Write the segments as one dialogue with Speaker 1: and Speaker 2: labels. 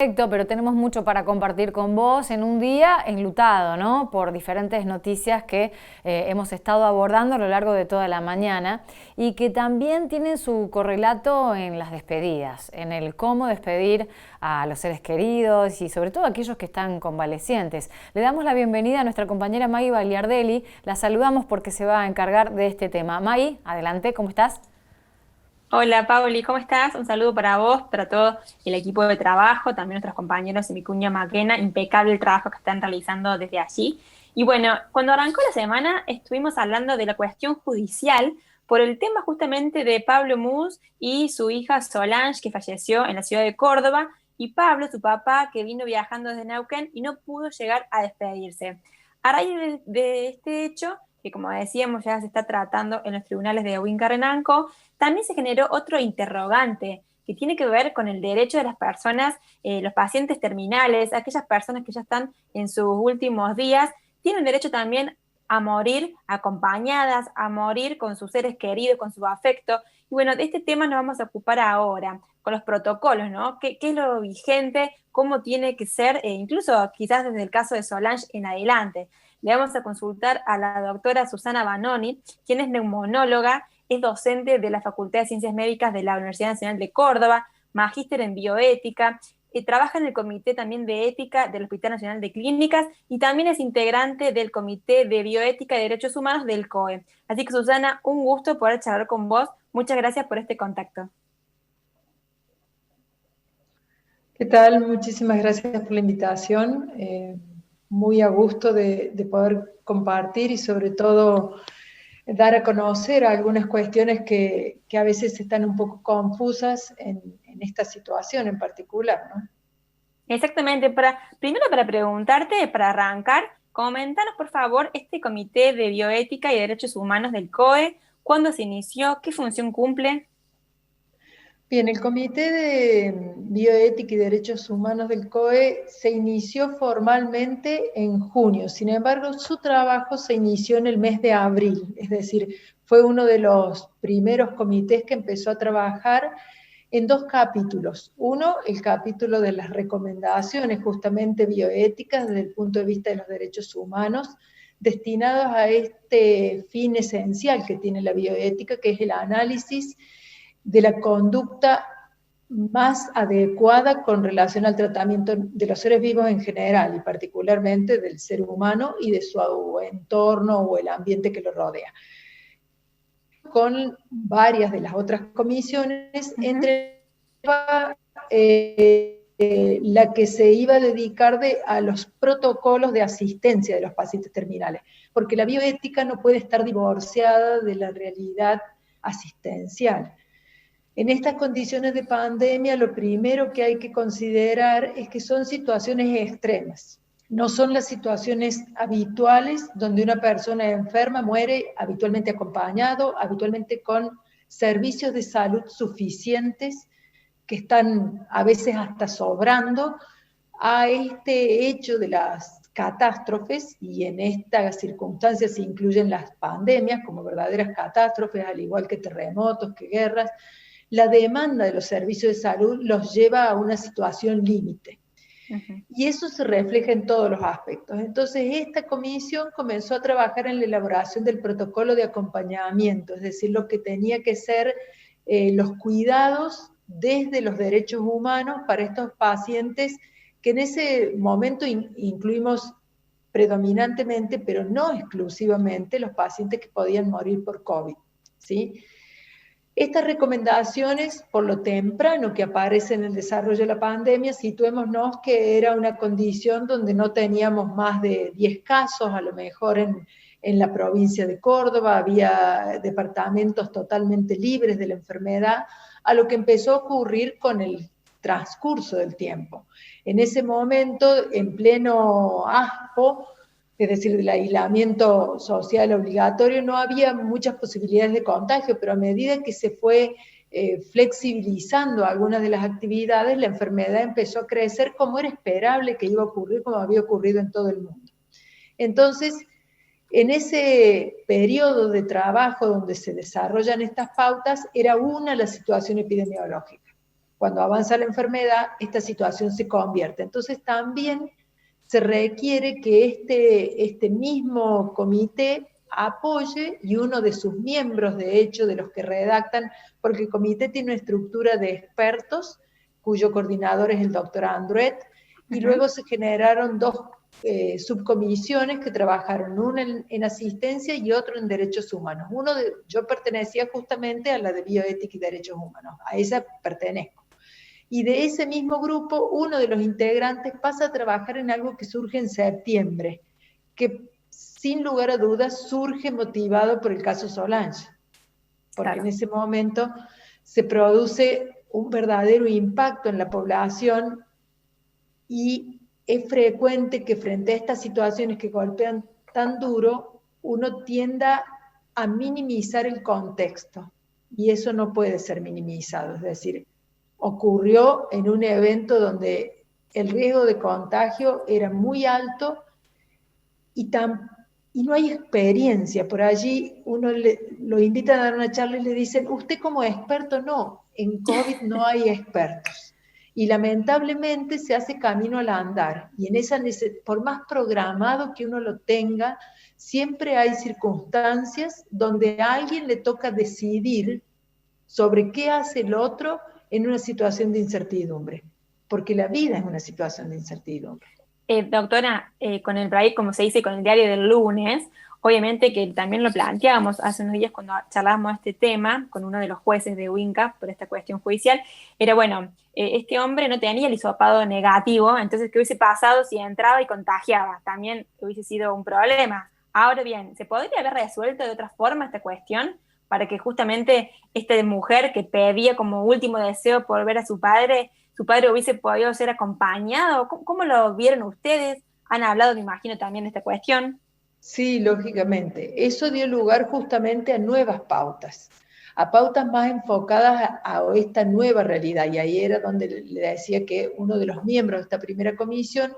Speaker 1: Perfecto, pero tenemos mucho para compartir con vos en un día enlutado, ¿no? Por diferentes noticias que hemos estado abordando a lo largo de toda la mañana y que también tienen su correlato en las despedidas, en el cómo despedir a los seres queridos y sobre todo a aquellos que están convalecientes. Le damos la bienvenida a nuestra compañera Maggie Bagliardelli, la saludamos porque se va a encargar de este tema. Maggie, adelante, ¿cómo estás?
Speaker 2: Hola Pauli, ¿cómo estás? Un saludo para vos, para todo el equipo de trabajo, también nuestros compañeros y mi cuña Maquena, impecable el trabajo que están realizando desde allí. Y bueno, cuando arrancó la semana estuvimos hablando de la cuestión judicial por el tema justamente de Pablo Mus y su hija Solange, que falleció en la ciudad de Córdoba, y Pablo, su papá, que vino viajando desde Neuquén y no pudo llegar a despedirse. A raíz de este hecho, que como decíamos ya se está tratando en los tribunales de Huinca Renanco, también se generó otro interrogante que tiene que ver con el derecho de las personas, los pacientes terminales, aquellas personas que ya están en sus últimos días, tienen derecho también a morir acompañadas, a morir con sus seres queridos, con su afecto. Y bueno, de este tema nos vamos a ocupar ahora, con los protocolos, ¿no? ¿Qué es lo vigente? ¿Cómo tiene que ser? Incluso quizás desde el caso de Solange en adelante. Le vamos a consultar a la doctora Susana Banoni, quien es neumonóloga, es docente de la Facultad de Ciencias Médicas de la Universidad Nacional de Córdoba, magíster en bioética, trabaja en el Comité también de Ética del Hospital Nacional de Clínicas y también es integrante del Comité de Bioética y Derechos Humanos del COE. Así que Susana, un gusto poder charlar con vos. Muchas gracias por este contacto.
Speaker 3: ¿Qué tal? Muchísimas gracias por la invitación. Muy a gusto de poder compartir y sobre todo dar a conocer algunas cuestiones que a veces están un poco confusas en esta situación en particular, ¿no?
Speaker 2: Exactamente, primero para preguntarte, para arrancar, comentanos por favor este Comité de Bioética y Derechos Humanos del COE, cuándo se inició, qué función cumple.
Speaker 3: Bien, el Comité de Bioética y Derechos Humanos del COE se inició formalmente en junio, sin embargo, su trabajo se inició en el mes de abril, es decir, fue uno de los primeros comités que empezó a trabajar en dos capítulos. Uno, el capítulo de las recomendaciones justamente bioéticas desde el punto de vista de los derechos humanos, destinados a este fin esencial que tiene la bioética, que es el análisis de la conducta más adecuada con relación al tratamiento de los seres vivos en general y particularmente del ser humano y de su entorno o el ambiente que lo rodea. Con varias de las otras comisiones, entre la que se iba a dedicar a los protocolos de asistencia de los pacientes terminales, porque la bioética no puede estar divorciada de la realidad asistencial. En estas condiciones de pandemia, lo primero que hay que considerar es que son situaciones extremas. No son las situaciones habituales donde una persona enferma muere habitualmente acompañado, habitualmente con servicios de salud suficientes que están a veces hasta sobrando a este hecho de las catástrofes, y en estas circunstancias se incluyen las pandemias como verdaderas catástrofes, al igual que terremotos, que guerras. La demanda de los servicios de salud los lleva a una situación límite. Y eso se refleja en todos los aspectos. Entonces, esta comisión comenzó a trabajar en la elaboración del protocolo de acompañamiento, es decir, lo que tenía que ser los cuidados desde los derechos humanos para estos pacientes que en ese momento incluimos predominantemente, pero no exclusivamente, los pacientes que podían morir por COVID, ¿sí? Estas recomendaciones, por lo temprano que aparecen en el desarrollo de la pandemia, situémonos que era una condición donde no teníamos más de 10 casos, a lo mejor en la provincia de Córdoba, había departamentos totalmente libres de la enfermedad, a lo que empezó a ocurrir con el transcurso del tiempo. En ese momento, en pleno ASPO, es decir, del aislamiento social obligatorio, no había muchas posibilidades de contagio, pero a medida que se fue flexibilizando algunas de las actividades, la enfermedad empezó a crecer como era esperable que iba a ocurrir, como había ocurrido en todo el mundo. Entonces, en ese periodo de trabajo donde se desarrollan estas pautas, era una la situación epidemiológica. cuando avanza la enfermedad, esta situación se convierte. Entonces también se requiere que este mismo comité apoye, y uno de sus miembros, de hecho, de los que redactan, porque el comité tiene una estructura de expertos, cuyo coordinador es el doctor Andruet, y luego se generaron dos subcomisiones que trabajaron, una en asistencia y otro en derechos humanos. Yo pertenecía justamente a la de bioética y derechos humanos, a esa pertenezco. Y de ese mismo grupo, uno de los integrantes pasa a trabajar en algo que surge en septiembre, que sin lugar a dudas surge motivado por el caso Solange, porque claro, en ese momento se produce un verdadero impacto en la población y es frecuente que frente a estas situaciones que golpean tan duro, uno tienda a minimizar el contexto, y eso no puede ser minimizado, es decir, ocurrió en un evento donde el riesgo de contagio era muy alto y no hay experiencia. Por allí uno lo invitan a dar una charla y le dicen, usted como experto, no, en COVID no hay expertos. Y lamentablemente se hace camino al andar. Y por más programado que uno lo tenga, siempre hay circunstancias donde a alguien le toca decidir sobre qué hace el otro en una situación de incertidumbre. Porque la vida es una situación de incertidumbre.
Speaker 2: Doctora, con el break, como se dice, con el diario del lunes, obviamente que también lo planteábamos hace unos días cuando charlábamos este tema con uno de los jueces de UINCA por esta cuestión judicial, era bueno, este hombre no tenía el hisopado negativo, entonces ¿qué hubiese pasado si entraba y contagiaba? También hubiese sido un problema. Ahora bien, ¿se podría haber resuelto de otra forma esta cuestión para que justamente esta mujer que pedía como último deseo por ver a su padre hubiese podido ser acompañado? ¿Cómo lo vieron ustedes? ¿Han hablado, me imagino, también de esta cuestión?
Speaker 3: Sí, lógicamente. Eso dio lugar justamente a nuevas pautas, a pautas más enfocadas a esta nueva realidad. Y ahí era donde le decía que uno de los miembros de esta primera comisión,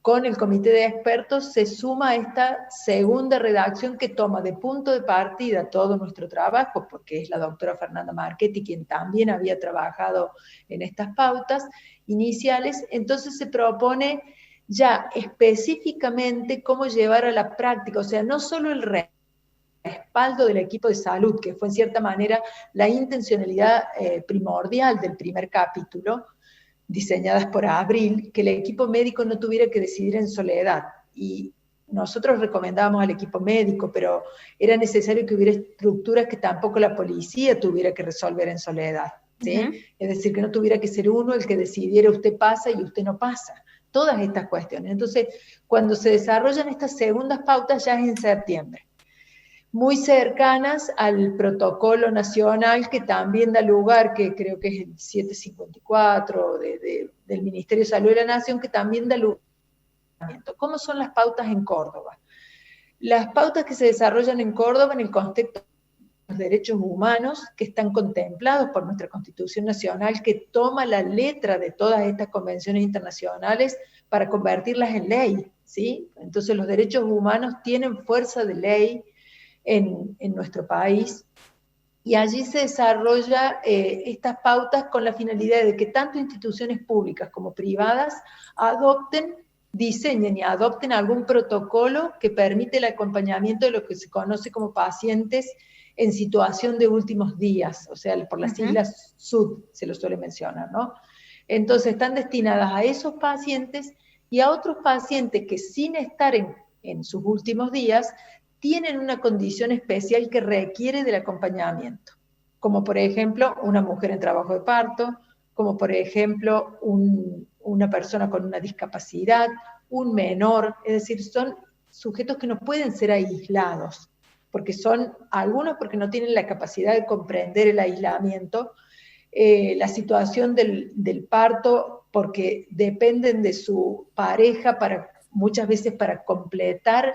Speaker 3: con el comité de expertos, se suma a esta segunda redacción que toma de punto de partida todo nuestro trabajo, porque es la doctora Fernanda Marchetti quien también había trabajado en estas pautas iniciales. Entonces se propone ya específicamente cómo llevar a la práctica, o sea, no solo el respaldo del equipo de salud, que fue en cierta manera la intencionalidad primordial del primer capítulo, diseñadas por Abril, que el equipo médico no tuviera que decidir en soledad. Y nosotros recomendábamos al equipo médico, pero era necesario que hubiera estructuras que tampoco la policía tuviera que resolver en soledad, ¿sí? Es decir, que no tuviera que ser uno el que decidiera usted pasa y usted no pasa. Todas estas cuestiones. Entonces, cuando se desarrollan estas segundas pautas ya es en septiembre, muy cercanas al protocolo nacional que también da lugar, que creo que es el 754 del Ministerio de Salud de la Nación, que también da lugar. ¿Cómo son las pautas en Córdoba? Las pautas que se desarrollan en Córdoba en el contexto de los derechos humanos que están contemplados por nuestra Constitución Nacional, que toma la letra de todas estas convenciones internacionales para convertirlas en ley, ¿sí? Entonces los derechos humanos tienen fuerza de ley en nuestro país, y allí se desarrolla estas pautas con la finalidad de que tanto instituciones públicas como privadas diseñen y adopten algún protocolo que permite el acompañamiento de lo que se conoce como pacientes en situación de últimos días, o sea, por las siglas SUD se lo suele mencionar, ¿no? Entonces están destinadas a esos pacientes y a otros pacientes que sin estar en sus últimos días tienen una condición especial que requiere del acompañamiento, como por ejemplo una mujer en trabajo de parto, como por ejemplo una persona con una discapacidad, un menor, es decir, son sujetos que no pueden ser aislados, porque son algunos porque no tienen la capacidad de comprender el aislamiento, la situación del parto porque dependen de su pareja muchas veces para completar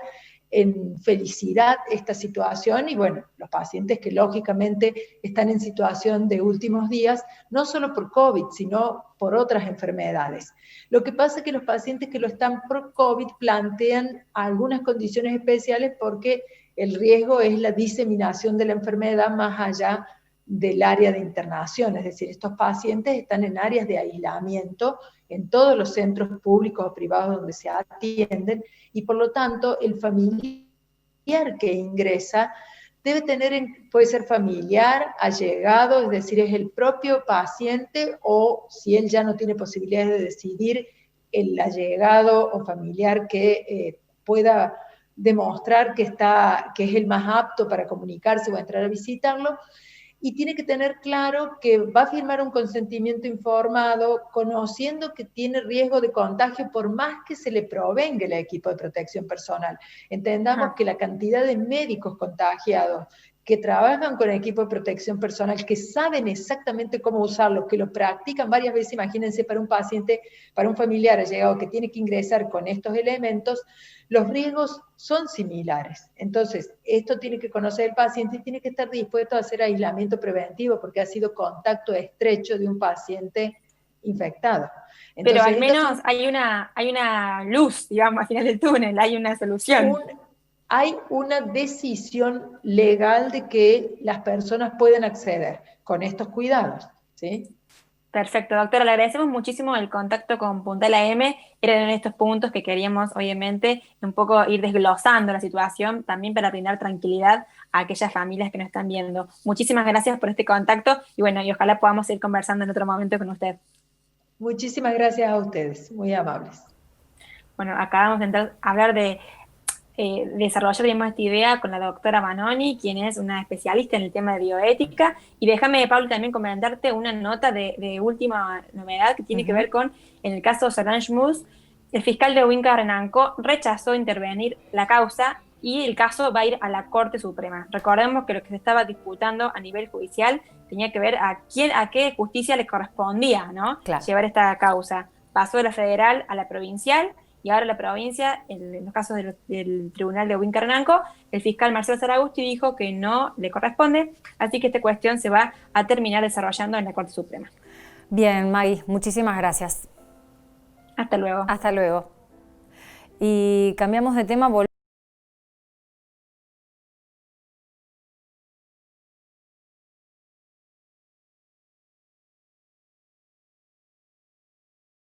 Speaker 3: en felicidad esta situación, y bueno, los pacientes que lógicamente están en situación de últimos días, no solo por COVID, sino por otras enfermedades. Lo que pasa es que los pacientes que lo están por COVID plantean algunas condiciones especiales porque el riesgo es la diseminación de la enfermedad más allá del área de internación, es decir, estos pacientes están en áreas de aislamiento en todos los centros públicos o privados donde se atienden, y por lo tanto el familiar que ingresa debe tener, puede ser familiar, allegado, es decir, es el propio paciente, o si él ya no tiene posibilidades de decidir, el allegado o familiar que pueda demostrar que es el más apto para comunicarse o entrar a visitarlo, y tiene que tener claro que va a firmar un consentimiento informado, conociendo que tiene riesgo de contagio por más que se le provenga el equipo de protección personal. Entendamos que la cantidad de médicos contagiados que trabajan con equipo de protección personal, que saben exactamente cómo usarlo, que lo practican varias veces, imagínense para un paciente, para un familiar allegado que tiene que ingresar con estos elementos, los riesgos son similares. Entonces, esto tiene que conocer el paciente y tiene que estar dispuesto a hacer aislamiento preventivo porque ha sido contacto estrecho de un paciente infectado.
Speaker 2: Entonces, pero al menos hay una luz, digamos, al final del túnel, hay una solución.
Speaker 3: Hay una decisión legal de que las personas pueden acceder con estos cuidados, ¿sí?
Speaker 2: Perfecto, doctora, le agradecemos muchísimo el contacto con Puntal AM. Eran estos puntos que queríamos, obviamente, un poco ir desglosando la situación, también para brindar tranquilidad a aquellas familias que nos están viendo. Muchísimas gracias por este contacto y bueno, y ojalá podamos ir conversando en otro momento con usted.
Speaker 3: Muchísimas gracias a ustedes, muy amables.
Speaker 2: Bueno, acabamos de entrar a hablar de desarrollar esta idea con la doctora Manoni, quien es una especialista en el tema de bioética, y déjame, Pablo, también comentarte una nota de última novedad que tiene que ver con, en el caso Solange Mus, el fiscal de Huinca-Renanco rechazó intervenir la causa y el caso va a ir a la Corte Suprema. Recordemos que lo que se estaba disputando a nivel judicial tenía que ver a qué justicia le correspondía, ¿no?
Speaker 1: Claro.
Speaker 2: Llevar esta causa. Pasó de la federal a la provincial, y ahora la provincia, en los casos del tribunal de Huinca-Renanco, el fiscal Marcelo Saragusti dijo que no le corresponde, así que esta cuestión se va a terminar desarrollando en la Corte Suprema.
Speaker 1: Bien, Maggie, muchísimas gracias.
Speaker 2: Hasta luego.
Speaker 1: Hasta luego. Y cambiamos de tema.